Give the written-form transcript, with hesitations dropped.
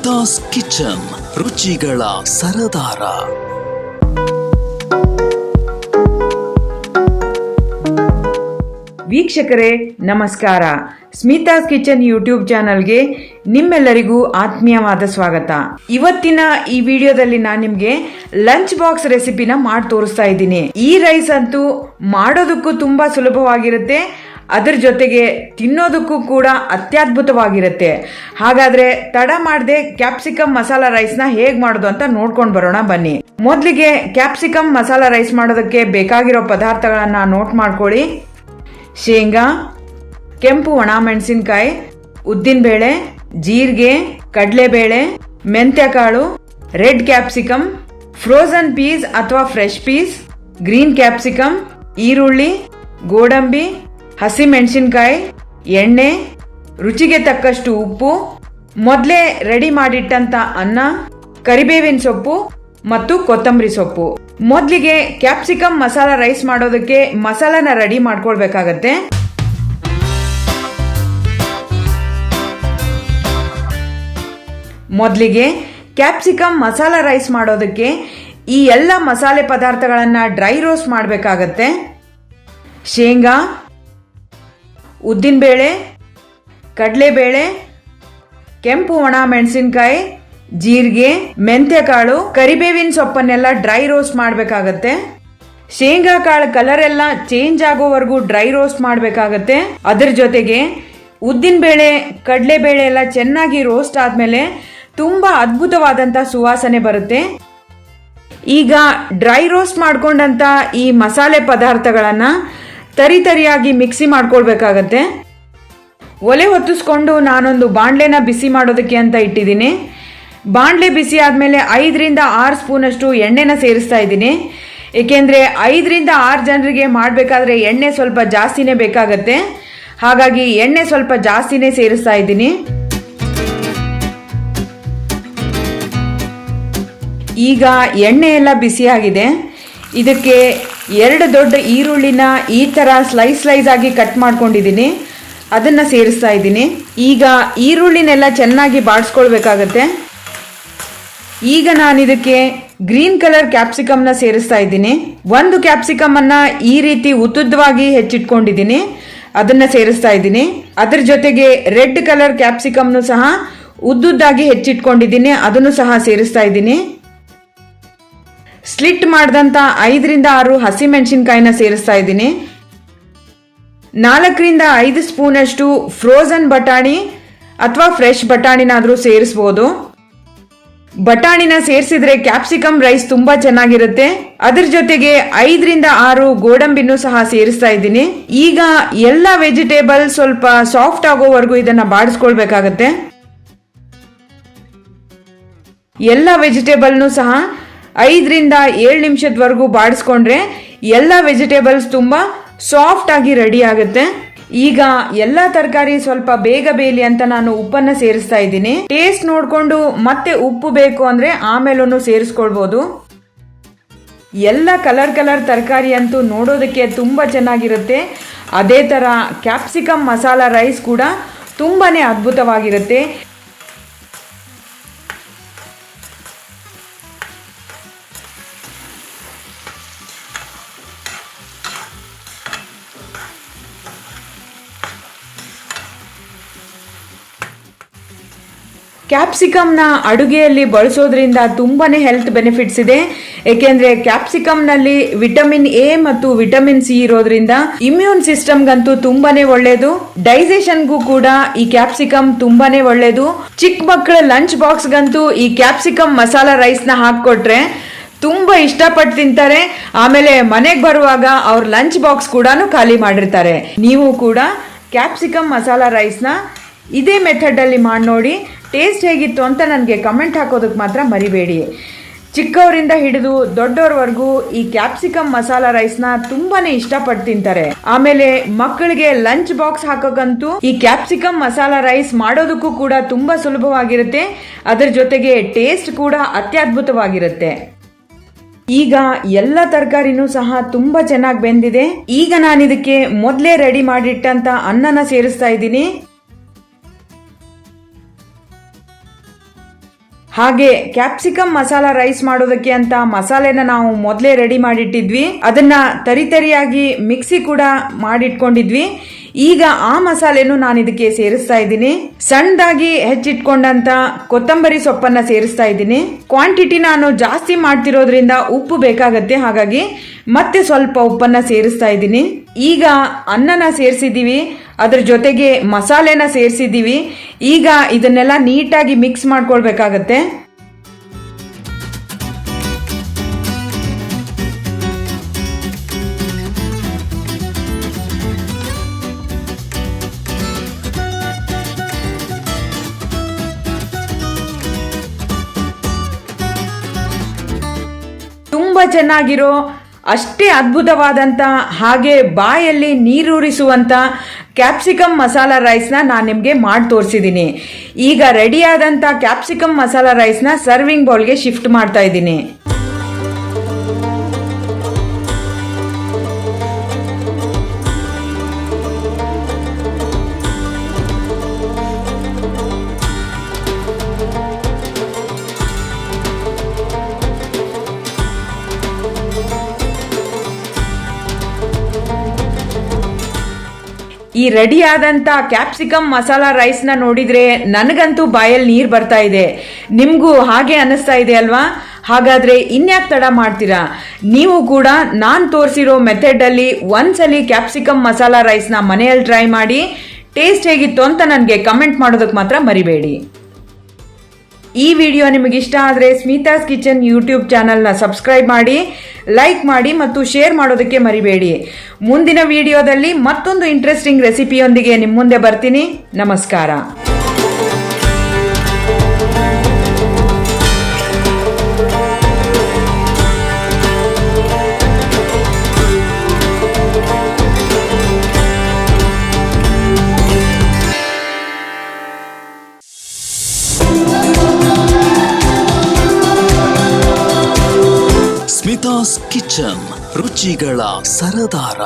Smitha's kitchen, ರುಚಿಗಳ ಸರದಾರ. ವೀಕ್ಷಕರೇ ನಮಸ್ಕಾರ. Smitha's kitchen YouTube ಚಾನಲ್ಗೆ ನಿಮ್ಮೆಲ್ಲರಿಗೂ ಆತ್ಮೀಯವಾದ ಸ್ವಾಗತ. ಇವತ್ತಿನ ಈ ವಿಡಿಯೋದಲ್ಲಿ ನಾನು ನಿಮಗೆ ಲಂಚ್ ಬಾಕ್ಸ್ ರೆಸಿಪಿನ ಮಾಡಿ ತೋರಿಸ್ತಾ ಇದ್ದೀನಿ. ಈ ರೈಸ್ ಅಂತೂ ಮಾಡೋದಕ್ಕೂ ತುಂಬಾ ಸುಲಭವಾಗಿರುತ್ತೆ, ಅದರ ಜೊತೆಗೆ ತಿನ್ನೋದಕ್ಕೂ ಕೂಡ ಅತ್ಯದ್ಭುತವಾಗಿರುತ್ತೆ. ಹಾಗಾದ್ರೆ ತಡ ಮಾಡದೆ ಕ್ಯಾಪ್ಸಿಕಮ್ ಮಸಾಲಾ ರೈಸ್ನ ಹೇಗ್ ಮಾಡೋದು ಅಂತ ನೋಡ್ಕೊಂಡು ಬರೋಣ ಬನ್ನಿ. ಮೊದಲಿಗೆ ಕ್ಯಾಪ್ಸಿಕಮ್ ಮಸಾಲಾ ರೈಸ್ ಮಾಡೋದಕ್ಕೆ ಬೇಕಾಗಿರೋ ಪದಾರ್ಥಗಳನ್ನ ನೋಟ್ ಮಾಡ್ಕೊಳ್ಳಿ. ಶೇಂಗಾ, ಕೆಂಪು ಒಣ ಮೆಣಸಿನಕಾಯಿ, ಉದ್ದಿನಬೇಳೆ, ಜೀರಿಗೆ, ಕಡಲೆಬೇಳೆ, ಮೆಂತ್ಯಕಾಳು, ರೆಡ್ ಕ್ಯಾಪ್ಸಿಕಮ್, ಫ್ರೋಜನ್ ಪೀಸ್ ಅಥವಾ ಫ್ರೆಶ್ ಪೀಸ್, ಗ್ರೀನ್ ಕ್ಯಾಪ್ಸಿಕಮ್, ಈರುಳ್ಳಿ, ಗೋಡಂಬಿ, ಹಸಿ ಮೆಣಸಿನಕಾಯಿ, ಎಣ್ಣೆ, ರುಚಿಗೆ ತಕ್ಕಷ್ಟು ಉಪ್ಪು, ಮೊದಲೇ ರೆಡಿ ಮಾಡಿಟ್ಟಂತ ಅನ್ನ, ಕರಿಬೇವಿನ ಸೊಪ್ಪು ಮತ್ತು ಕೊತ್ತಂಬರಿ ಸೊಪ್ಪು. ಮೊದಲಿಗೆ ಕ್ಯಾಪ್ಸಿಕಮ್ ಮಸಾಲಾ ರೈಸ್ ಮಾಡೋದಕ್ಕೆ ಮಸಾಲಾನ ರೆಡಿ ಮಾಡ್ಕೊಳ್ಬೇಕಾಗತ್ತೆ. ಮೊದಲಿಗೆ ಕ್ಯಾಪ್ಸಿಕಮ್ ಮಸಾಲಾ ರೈಸ್ ಮಾಡೋದಕ್ಕೆ ಈ ಎಲ್ಲ ಮಸಾಲೆ ಪದಾರ್ಥಗಳನ್ನ ಡ್ರೈ ರೋಸ್ಟ್ ಮಾಡಬೇಕಾಗತ್ತೆ. ಶೇಂಗಾ, ಉದ್ದಿನಬೇಳೆ, ಕಡಲೆಬೇಳೆ, ಕೆಂಪು ಒಣ ಮೆಣಸಿನಕಾಯಿ, ಜೀರಿಗೆ, ಮೆಂತ್ಯಕಾಳು, ಕರಿಬೇವಿನ ಸೊಪ್ಪನ್ನೆಲ್ಲ ಡ್ರೈ ರೋಸ್ಟ್ ಮಾಡಬೇಕಾಗತ್ತೆ. ಶೇಂಗಾ ಕಾಳು ಕಲರ್ ಎಲ್ಲ ಚೇಂಜ್ ಆಗೋವರೆಗೂ ಡ್ರೈ ರೋಸ್ಟ್ ಮಾಡಬೇಕಾಗತ್ತೆ. ಅದರ ಜೊತೆಗೆ ಉದ್ದಿನಬೇಳೆ, ಕಡಲೆಬೇಳೆ ಎಲ್ಲ ಚೆನ್ನಾಗಿ ರೋಸ್ಟ್ ಆದ್ಮೇಲೆ ತುಂಬಾ ಅದ್ಭುತವಾದಂತ ಸುವಾಸನೆ ಬರುತ್ತೆ. ಈಗ ಡ್ರೈ ರೋಸ್ಟ್ ಮಾಡ್ಕೊಂಡಂತ ಈ ಮಸಾಲೆ ಪದಾರ್ಥಗಳನ್ನ ತರಿಯಾಗಿ ಮಿಕ್ಸಿ ಮಾಡ್ಕೊಳ್ಬೇಕಾಗತ್ತೆ. ಒಲೆ ಹೊತ್ತಿಸ್ಕೊಂಡು ನಾನೊಂದು ಬಾಣಲೆನ ಬಿಸಿ ಮಾಡೋದಕ್ಕೆ ಅಂತ ಇಟ್ಟಿದ್ದೀನಿ. ಬಾಣಲೆ ಬಿಸಿ ಆದಮೇಲೆ 5ರಿಂದ 6 ಸ್ಪೂನ್ ಅಷ್ಟು ಎಣ್ಣೆನ ಸೇರಿಸ್ತಾ ಇದ್ದೀನಿ. ಏಕೆಂದರೆ 5ರಿಂದ 6 ಜನರಿಗೆ ಮಾಡಬೇಕಾದ್ರೆ ಎಣ್ಣೆ ಸ್ವಲ್ಪ ಜಾಸ್ತಿನೇ ಬೇಕಾಗತ್ತೆ. ಹಾಗಾಗಿ ಎಣ್ಣೆ ಸ್ವಲ್ಪ ಜಾಸ್ತಿನೇ ಸೇರಿಸ್ತಾ ಇದ್ದೀನಿ. ಈಗ ಎಣ್ಣೆ ಎಲ್ಲ ಬಿಸಿಯಾಗಿದೆ. ಇದಕ್ಕೆ 2 ದೊಡ್ಡ ಈರುಳ್ಳಿನ ಈ ಥರ ಸ್ಲೈಸ್ ಆಗಿ ಕಟ್ ಮಾಡ್ಕೊಂಡಿದ್ದೀನಿ, ಅದನ್ನು ಸೇರಿಸ್ತಾ ಇದ್ದೀನಿ. ಈಗ ಈರುಳ್ಳಿನೆಲ್ಲ ಚೆನ್ನಾಗಿ ಬಾಡಿಸ್ಕೊಳ್ಬೇಕಾಗತ್ತೆ. ಈಗ ನಾನು ಇದಕ್ಕೆ ಗ್ರೀನ್ ಕಲರ್ ಕ್ಯಾಪ್ಸಿಕಮ್ನ ಸೇರಿಸ್ತಾ ಇದ್ದೀನಿ. 1 ಕ್ಯಾಪ್ಸಿಕಮ್ ಅನ್ನ ಈ ರೀತಿ ಉದ್ದುದ್ದವಾಗಿ ಹೆಚ್ಚಿಟ್ಕೊಂಡಿದ್ದೀನಿ, ಅದನ್ನ ಸೇರಿಸ್ತಾ ಇದ್ದೀನಿ. ಅದರ ಜೊತೆಗೆ ರೆಡ್ ಕಲರ್ ಕ್ಯಾಪ್ಸಿಕಮ್ನು ಸಹ ಉದ್ದುದ್ದಾಗಿ ಹೆಚ್ಚಿಟ್ಕೊಂಡಿದ್ದೀನಿ, ಅದನ್ನು ಸಹ ಸೇರಿಸ್ತಾ ಇದ್ದೀನಿ. ಸ್ಲಿಟ್ ಮಾಡಿದಂತ 5ರಿಂದ 6 ಹಸಿ ಮೆಣಸಿನಕಾಯಿನ ಸೇರಿಸ್ತಾ ಇದ್ದೀನಿ. 4ರಿಂದ 5 ಸ್ಪೂನ್ ಅಷ್ಟು ಫ್ರೋಜನ್ ಬಟಾಣಿ ಅಥವಾ ಫ್ರೆಶ್ ಬಟಾಣಿನಾದ್ರೂ ಸೇರಿಸಬಹುದು. ಬಟಾಣಿನ ಸೇರಿಸಿದ್ರೆ ಕ್ಯಾಪ್ಸಿಕಮ್ ರೈಸ್ ತುಂಬಾ ಚೆನ್ನಾಗಿರುತ್ತೆ. ಅದರ ಜೊತೆಗೆ 5ರಿಂದ 6 ಗೋಡಂಬಿನೂ ಸಹ ಸೇರಿಸ್ತಾ ಇದ್ದೀನಿ. ಈಗ ಎಲ್ಲ ವೆಜಿಟೇಬಲ್ ಸ್ವಲ್ಪ ಸಾಫ್ಟ್ ಆಗೋವರೆಗೂ ಇದನ್ನ ಬಾಡಿಸ್ಕೊಳ್ಬೇಕಾಗತ್ತೆ. ಎಲ್ಲ ವೆಜಿಟೇಬಲ್ನು ಸಹ 5ರಿಂದ 7 ನಿಮಿಷದವರೆಗೂ ಬಾಡಿಸ್ಕೊಂಡ್ರೆ ಎಲ್ಲ ವೆಜಿಟೇಬಲ್ಸ್ ತುಂಬಾ ಸಾಫ್ಟ್ ಆಗಿ ರೆಡಿ ಆಗುತ್ತೆ. ಈಗ ಎಲ್ಲ ತರಕಾರಿ ಸ್ವಲ್ಪ ಬೇಗ ಬೇಯಲಿ ಅಂತ ನಾನು ಉಪ್ಪನ್ನ ಸೇರಿಸ್ತಾ ಇದ್ದೀನಿ. ಟೇಸ್ಟ್ ನೋಡ್ಕೊಂಡು ಮತ್ತೆ ಉಪ್ಪು ಬೇಕು ಅಂದ್ರೆ ಆಮೇಲೂ ಸೇರಿಸ್ಕೊಳ್ಬಹುದು. ಎಲ್ಲ ಕಲರ್ ತರಕಾರಿ ಅಂತೂ ನೋಡೋದಕ್ಕೆ ತುಂಬಾ ಚೆನ್ನಾಗಿರುತ್ತೆ. ಅದೇ ತರ ಕ್ಯಾಪ್ಸಿಕಮ್ ಮಸಾಲಾ ರೈಸ್ ಕೂಡ ತುಂಬಾನೇ ಅದ್ಭುತವಾಗಿರುತ್ತೆ. ಕ್ಯಾಪ್ಸಿಕಮ್ನ ಅಡುಗೆಯಲ್ಲಿ ಬಳಸೋದ್ರಿಂದ ತುಂಬಾನೇ ಹೆಲ್ತ್ ಬೆನಿಫಿಟ್ಸ್ ಇದೆ. ಏಕೆಂದ್ರೆ ಕ್ಯಾಪ್ಸಿಕಮ್ನಲ್ಲಿ ವಿಟಮಿನ್ ಎ ಮತ್ತು ವಿಟಮಿನ್ ಸಿ ಇರೋದ್ರಿಂದ ಇಮ್ಯೂನ್ ಸಿಸ್ಟಮ್ಗಂತೂ ತುಂಬಾನೇ ಒಳ್ಳೇದು. ಡೈಜೆಷನ್ಗೂ ಕೂಡ ಈ ಕ್ಯಾಪ್ಸಿಕಮ್ ತುಂಬಾನೇ ಒಳ್ಳೇದು. ಚಿಕ್ಕ ಮಕ್ಕಳ ಲಂಚ್ ಬಾಕ್ಸ್ಗಂತೂ ಈ ಕ್ಯಾಪ್ಸಿಕಮ್ ಮಸಾಲಾ ರೈಸ್ನ ಹಾಕೊಟ್ರೆ ತುಂಬಾ ಇಷ್ಟಪಟ್ಟು ತಿಂತಾರೆ. ಆಮೇಲೆ ಮನೆಗೆ ಬರುವಾಗ ಅವ್ರ ಲಂಚ್ ಬಾಕ್ಸ್ ಕೂಡ ಖಾಲಿ ಮಾಡಿರ್ತಾರೆ. ನೀವು ಕೂಡ ಕ್ಯಾಪ್ಸಿಕಮ್ ಮಸಾಲಾ ರೈಸ್ನ ಇದೇ ಮೆಥಡಲ್ಲಿ ಮಾಡಿ ನೋಡಿ. ಟೇಸ್ಟ್ ಹೇಗಿತ್ತು ಅಂತ ನನಗೆ ಕಮೆಂಟ್ ಹಾಕೋದಕ್ಕೆ ಮಾತ್ರ ಮರಿಬೇಡಿ. ಚಿಕ್ಕವರಿಂದ ಹಿಡಿದು ದೊಡ್ಡವರವರೆಗೂ ಈ ಕ್ಯಾಪ್ಸಿಕಮ್ ಮಸಾಲಾ ರೈಸ್ನ ತುಂಬಾನೇ ಇಷ್ಟಪಟ್ಟು ತಿಂತಾರೆ. ಆಮೇಲೆ ಮಕ್ಕಳಿಗೆ ಲಂಚ್ ಬಾಕ್ಸ್ ಹಾಕೋಕ್ಕಂತೂ ಈ ಕ್ಯಾಪ್ಸಿಕಮ್ ಮಸಾಲಾ ರೈಸ್ ಮಾಡೋದಕ್ಕೂ ಕೂಡ ತುಂಬಾ ಸುಲಭವಾಗಿರುತ್ತೆ. ಅದರ ಜೊತೆಗೆ ಟೇಸ್ಟ್ ಕೂಡ ಅತ್ಯದ್ಭುತವಾಗಿರುತ್ತೆ. ಈಗ ಎಲ್ಲ ತರಕಾರಿನೂ ಸಹ ತುಂಬಾ ಚೆನ್ನಾಗಿ ಬೆಂದಿದೆ. ಈಗ ನಾನು ಇದಕ್ಕೆ ಮೊದಲೇ ರೆಡಿ ಮಾಡಿಟ್ಟಂತ ಅನ್ನನ ಸೇರಿಸ್ತಾ ಇದ್ದೀನಿ. ಹಾಗೆ ಕ್ಯಾಪ್ಸಿಕಮ್ ಮಸಾಲಾ ರೈಸ್ ಮಾಡೋದಕ್ಕೆ ಅಂತ ಮಸಾಲೆನ ನಾವು ಮೊದಲೇ ರೆಡಿ ಮಾಡಿಟ್ಟಿದ್ವಿ. ಅದನ್ನ ತರಿತರಿಯಾಗಿ ಮಿಕ್ಸಿ ಕೂಡ ಮಾಡಿಟ್ಕೊಂಡಿದ್ವಿ. ಈಗ ಆ ಮಸಾಲೆನು ನಾನು ಇದಕ್ಕೆ ಸೇರಿಸ್ತಾ ಇದ್ದೀನಿ. ಸಣ್ಣದಾಗಿ ಹೆಚ್ಚಿಟ್ಕೊಂಡಂತ ಕೊತ್ತಂಬರಿ ಸೊಪ್ಪನ್ನ ಸೇರಿಸ್ತಾ ಇದ್ದೀನಿ. ಕ್ವಾಂಟಿಟಿ ನಾನು ಜಾಸ್ತಿ ಮಾಡ್ತಿರೋದ್ರಿಂದ ಉಪ್ಪು ಬೇಕಾಗತ್ತೆ, ಹಾಗಾಗಿ ಮತ್ತೆ ಸ್ವಲ್ಪ ಉಪ್ಪನ್ನ ಸೇರಿಸ್ತಾ ಇದ್ದೀನಿ. ಈಗ ಅನ್ನನ ಸೇರಿಸಿದ್ದೀವಿ, ಅದ್ರ ಜೊತೆಗೆ ಮಸಾಲೆನ ಸೇರಿಸಿದ್ದೀವಿ. ಈಗ ಇದನ್ನೆಲ್ಲ ನೀಟಾಗಿ ಮಿಕ್ಸ್ ಮಾಡ್ಕೊಳ್ಬೇಕಾಗತ್ತೆ. ತುಂಬಾ ಚೆನ್ನಾಗಿರೋ, ಅಷ್ಟೇ ಅದ್ಭುತವಾದಂಥ, ಹಾಗೆ ಬಾಯಲ್ಲಿ ನೀರೂರಿಸುವಂಥ ಕ್ಯಾಪ್ಸಿಕಮ್ ಮಸಾಲಾ ರೈಸ್ನ ನಾನು ನಿಮಗೆ ಮಾಡಿ ತೋರಿಸಿದ್ದೀನಿ. ಈಗ ರೆಡಿಯಾದಂಥ ಕ್ಯಾಪ್ಸಿಕಮ್ ಮಸಾಲಾ ರೈಸ್ನ ಸರ್ವಿಂಗ್ ಬೌಲ್ಗೆ ಶಿಫ್ಟ್ ಮಾಡ್ತಾ ಇದ್ದೀನಿ. ಈ ರೆಡಿ ಆದಂಥ ಕ್ಯಾಪ್ಸಿಕಮ್ ಮಸಾಲಾ ರೈಸ್ನ ನೋಡಿದರೆ ನನಗಂತೂ ಬಾಯಲ್ಲಿ ನೀರು ಬರ್ತಾ ಇದೆ. ನಿಮಗೂ ಹಾಗೆ ಅನ್ನಿಸ್ತಾ ಇದೆ ಅಲ್ವಾ? ಹಾಗಾದರೆ ಇನ್ಯಾಕೆ ತಡ ಮಾಡ್ತೀರಾ? ನೀವು ಕೂಡ ನಾನು ತೋರಿಸಿರೋ ಮೆಥಡಲ್ಲಿ ಒಂದ್ಸಲಿ ಕ್ಯಾಪ್ಸಿಕಮ್ ಮಸಾಲಾ ರೈಸ್ನ ಮನೆಯಲ್ಲಿ ಟ್ರೈ ಮಾಡಿ ಟೇಸ್ಟ್ ಹೇಗಿತ್ತು ಅಂತ ನನಗೆ ಕಮೆಂಟ್ ಮಾಡೋದಕ್ಕೆ ಮಾತ್ರ ಮರಿಬೇಡಿ. ಈ ವಿಡಿಯೋ ನಿಮಗೆ ಇಷ್ಟ ಆದರೆ ಸ್ಮಿತಾಸ್ ಕಿಚನ್ ಯೂಟ್ಯೂಬ್ ಚಾನಲ್ನ ಸಬ್ಸ್ಕ್ರೈಬ್ ಮಾಡಿ, ಲೈಕ್ ಮಾಡಿ ಮತ್ತು ಶೇರ್ ಮಾಡೋದಕ್ಕೆ ಮರಿಬೇಡಿ. ಮುಂದಿನ ವಿಡಿಯೋದಲ್ಲಿ ಮತ್ತೊಂದು ಇಂಟ್ರೆಸ್ಟಿಂಗ್ ರೆಸಿಪಿಯೊಂದಿಗೆ ನಿಮ್ಮ ಮುಂದೆ ಬರ್ತೀನಿ. ನಮಸ್ಕಾರ. ಸ್ಮಿತಾಸ್ ಕಿಚನ್, ರುಚಿಗಳ ಸರದಾರ.